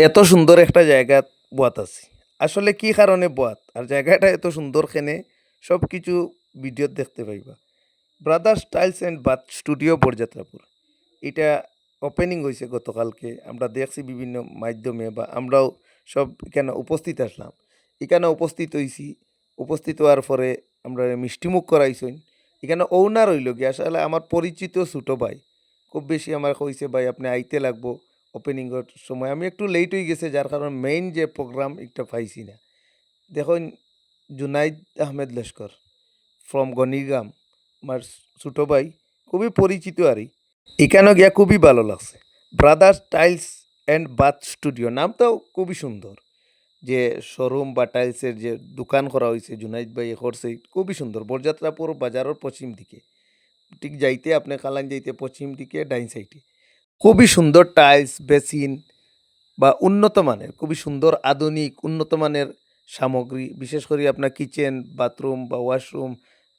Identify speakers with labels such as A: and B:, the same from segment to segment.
A: এত সুন্দর একটা জায়গা বোয়াত আছি। আসলে কি কারণে বোয়াত আর জায়গাটা এত সুন্দর খেনে সব কিছু ভিডিওত দেখতে পাইবা। Brothers tiles and bath Studio বরযাত্রাপুর। এটা ওপেনিং হয়েছে গতকালকে। আমরা দেখছি বিভিন্ন মাধ্যমে বা আমরাও সব এখানে উপস্থিত আসলাম। এখানে উপস্থিত হইছি। উপস্থিত হওয়ার পরে আমরা মিষ্টিমুখ করাইছেন। এখানে ওনার হইল গিয়ে আসলে আমার পরিচিত ছোটো ভাই। খুব বেশি আমার কইছে ভাই আপনি আইতে লাগবো ওপেনিংয়ের সময়। আমি একটু লেট হয়ে গেছে যার কারণে মেইন যে প্রোগ্রাম একটা পাইছি না। দেখুন জুনাইদ আহমেদ লস্কর ফ্রম গণিগাম আমার ছোটো ভাই খুবই পরিচিত আরই। এখানেও গিয়া খুবই ভালো লাগছে। Brothers tiles and bath studio নামটাও খুবই সুন্দর। যে শোরুম বা টাইলসের যে দোকান করা হয়েছে জুনাইদ ভাই করছে খুবই সুন্দর। বরযাত্রাপুর বাজারের পশ্চিম দিকে। ঠিক যাইতে আপনি কালান যাইতে পশ্চিম দিকে ডাইন সাইডে। খুবই সুন্দর টাইলস, বেসিন বা উন্নত মানের খুবই সুন্দর আধুনিক উন্নত মানের সামগ্রী বিশেষ করে আপনার কিচেন, বাথরুম বা ওয়াশরুম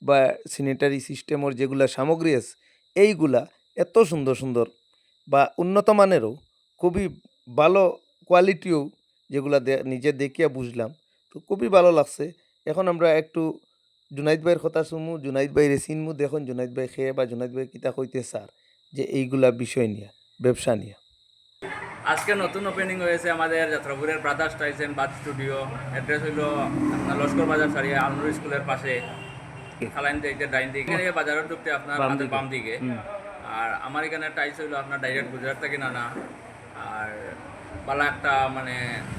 A: বা স্যানিটারি সিস্টেমের যেগুলা সামগ্রী আছে এইগুলা এত সুন্দর, সুন্দর বা উন্নত মানেরও খুবই ভালো কোয়ালিটিও যেগুলা নিজে দেখিয়া বুঝলাম। তো খুবই ভালো লাগছে। এখন আমরা একটু জুনাইদ ভাইয়ের কথা শুনমু, জুনাইদ ভাইরে চিনমু দেখুন জুনাইদ ভাই খেয়ে বা জুনাইদ ভাই কিতা কইতে স্যার যে এইগুলা বিষয় নিয়া, ব্যবসা নিয়া।
B: আজকে নতুন ওপেনিং হয়েছে আমাদের যাত্রাপুরের Brothers tiles and bath Studio. Address হইল আপনার লস্কর বাজার সারিয়া আলনুর স্কুলের পাশে খালাইন দিকে ডাইন দিকে এখানে বাজারের ঢুকতে আপনার হাতের বাম দিকে। আর আমার এখানে টাইলস হইলো আপনার ডাইরেক্ট গুজরাট থেকে নানা। আর বালা একটা মানে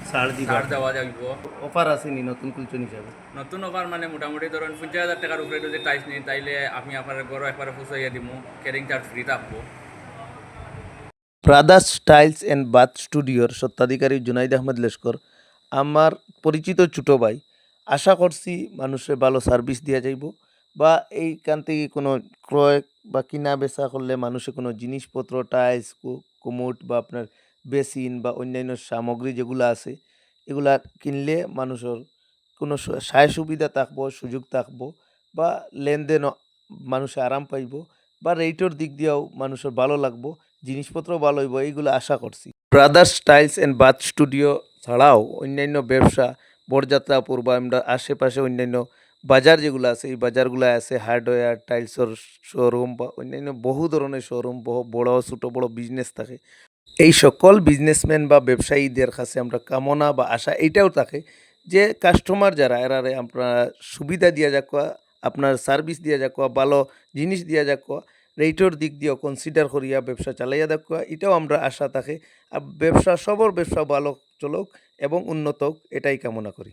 B: ছাড় দেওয়া যাইব।
A: অফার আসেনি নতুন কুলচন হিসাবে?
B: নতুন অফার মানে মোটামুটি ধরুন 50,000 টাকার উপরে যদি টাইলস নিই তাইলে আমি আপনার গড় একবারে ফুসাইয়া দিব, ক্যারিং চার্জ ফ্রি থাকবো।
A: ব্রাদার্স টাইলস অ্যান্ড বাথ স্টুডিওর স্বত্বাধিকারী জুনাইদ আহমেদ লস্কর আমার পরিচিত ছোটো ভাই। আশা করছি মানুষের ভালো সার্ভিস দেওয়া যাইব বা এইখান থেকে কোনো ক্রয় বা কিনা বেচা করলে মানুষের কোনো জিনিসপত্র টাইলস কুমুট বা আপনার বেসিন বা অন্যান্য সামগ্রী যেগুলো আছে এগুলা কিনলে মানুষের কোনো সায় সুবিধা থাকবো, সুযোগ থাকবো বা লেনদেন মানুষে আরাম পাইব বা রেটের দিক দিয়েও মানুষের ভালো লাগবো, জিনিসপত্র ভালো হইব এইগুলো আশা করছি। Brothers tiles and bath studio ছাড়াও অন্যান্য ব্যবসা বরযাত্রাপুর বা আমরা আশেপাশে অন্যান্য বাজার যেগুলো আছে এই বাজারগুলো আছে হার্ডওয়্যার টাইলসের শোরুম বা অন্যান্য বহু ধরনের শোরুম বড় ছোটো বড় বিজনেস থাকে। এই সকল বিজনেসম্যান বা ব্যবসায়ীদের কাছে আমরা কামনা বা আশা এইটাও থাকে যে কাস্টমার যারা এরারে আপনার সুবিধা দিয়া যাক, আপনার সার্ভিস দিয়া যাক, ভালো জিনিস দিয়া যাক, রেটের দিক দিয়েও কনসিডার করিয়া ব্যবসা চালাইয়া দেখ, এটাও আমরা আশা থাকে। আর ব্যবসা সবর ব্যবসা ভালো চলুক এবং উন্নত হোক এটাই কামনা করি।